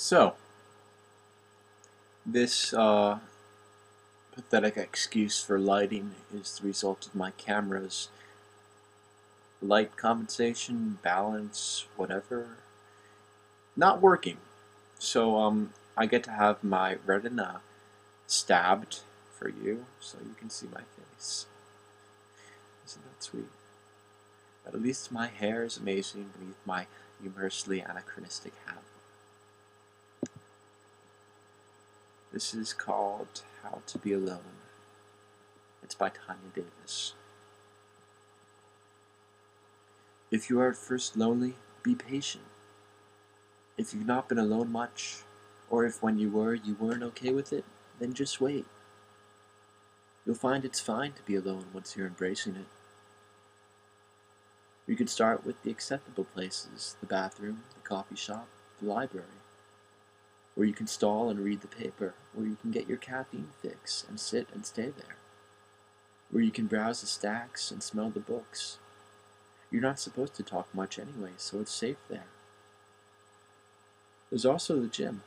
So, this pathetic excuse for lighting is the result of my camera's light compensation, balance, whatever, not working. So, I get to have my retina stabbed for you so you can see my face. Isn't that sweet? But at least my hair is amazing beneath my humorously anachronistic hat. This is called How to Be Alone. It's by Tanya Davis. If you are at first lonely, be patient. If you've not been alone much, or if when you were, you weren't okay with it, then just wait. You'll find it's fine to be alone once you're embracing it. You could start with the acceptable places, the bathroom, the coffee shop, the library, where you can stall and read the paper, where you can get your caffeine fix and sit and stay there, where you can browse the stacks and smell the books. You're not supposed to talk much anyway, so it's safe there. There's also the gym.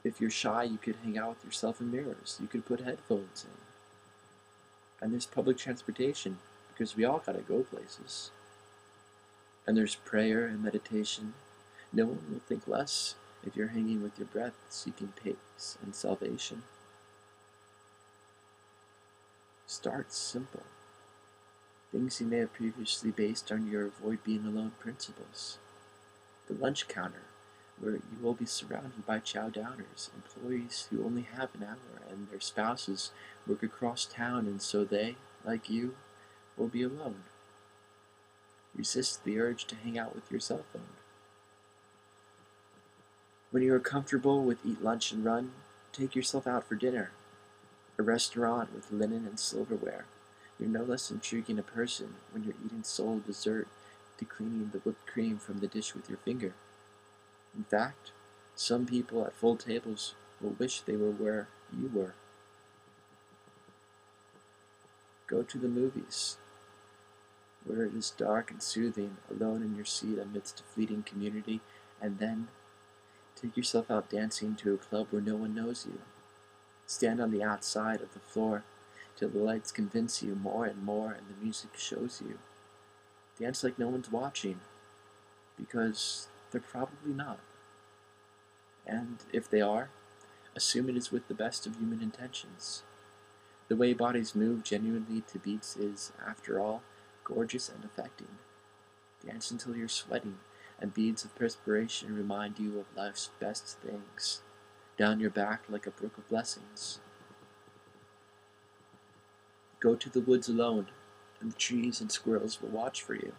If you're shy, you could hang out with yourself in mirrors. You could put headphones in. And there's public transportation, because we all gotta go places. And there's prayer and meditation. No one will think less if you're hanging with your breath, seeking peace and salvation. Start simple. Things you may have previously based on your avoid being alone principles. The lunch counter, where you will be surrounded by chow downers, employees who only have an hour and their spouses work across town, and so they, like you, will be alone. Resist the urge to hang out with your cell phone. When you are comfortable with eat lunch and run, take yourself out for dinner. A restaurant with linen and silverware. You're no less intriguing a person when you're eating sole dessert to cleaning the whipped cream from the dish with your finger. In fact, some people at full tables will wish they were where you were. Go to the movies, where it is dark and soothing, alone in your seat amidst a fleeting community, and then take yourself out dancing to a club where no one knows you. Stand on the outside of the floor till the lights convince you more and more and the music shows you. Dance like no one's watching, because they're probably not. And if they are, assume it is with the best of human intentions. The way bodies move genuinely to beats is, after all, gorgeous and affecting. Dance until you're sweating, and beads of perspiration remind you of life's best things, down your back like a brook of blessings. Go to the woods alone, and the trees and squirrels will watch for you.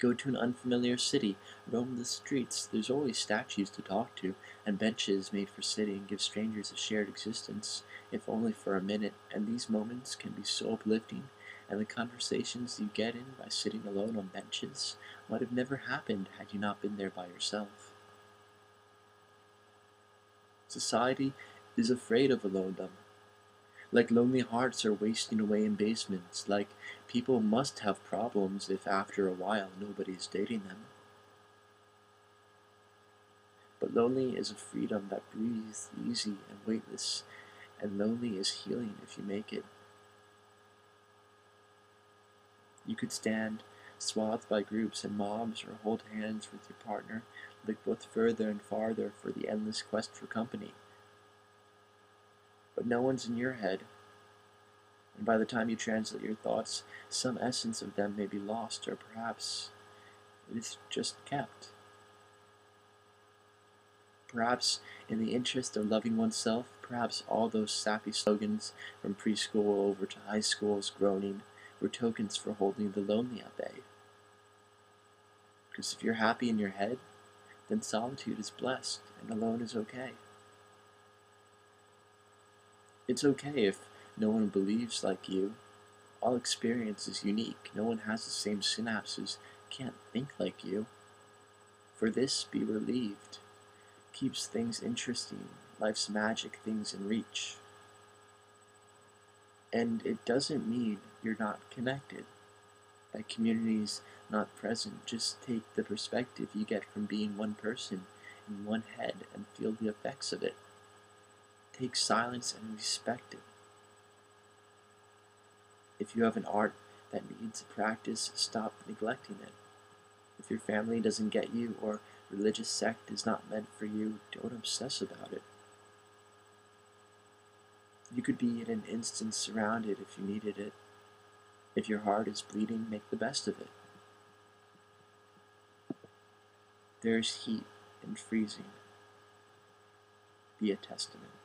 Go to an unfamiliar city, roam the streets, there's always statues to talk to, and benches made for sitting give strangers a shared existence, if only for a minute, and these moments can be so uplifting, and the conversations you get in by sitting alone on benches might have never happened had you not been there by yourself. Society is afraid of alonedom. Like lonely hearts are wasting away in basements, like people must have problems if after a while nobody's dating them. But lonely is a freedom that breathes easy and weightless, and lonely is healing if you make it. You could stand, swathed by groups and mobs, or hold hands with your partner, look both further and farther for the endless quest for company. But no one's in your head, and by the time you translate your thoughts, some essence of them may be lost, or perhaps it is just kept. Perhaps in the interest of loving oneself, perhaps all those sappy slogans from preschool over to high school's groaning were tokens for holding the lonely at bay. Because if you're happy in your head, then solitude is blessed, and alone is okay. It's okay if no one believes like you. All experience is unique. No one has the same synapses, can't think like you. For this, be relieved. Keeps things interesting, life's magic things in reach. And it doesn't mean you're not connected. That community's not present. Just take the perspective you get from being one person in one head and feel the effects of it. Take silence and respect it. If you have an art that needs practice, stop neglecting it. If your family doesn't get you or religious sect is not meant for you, don't obsess about it. You could be in an instant surrounded if you needed it. If your heart is bleeding, make the best of it. There is heat in freezing. Be a testament.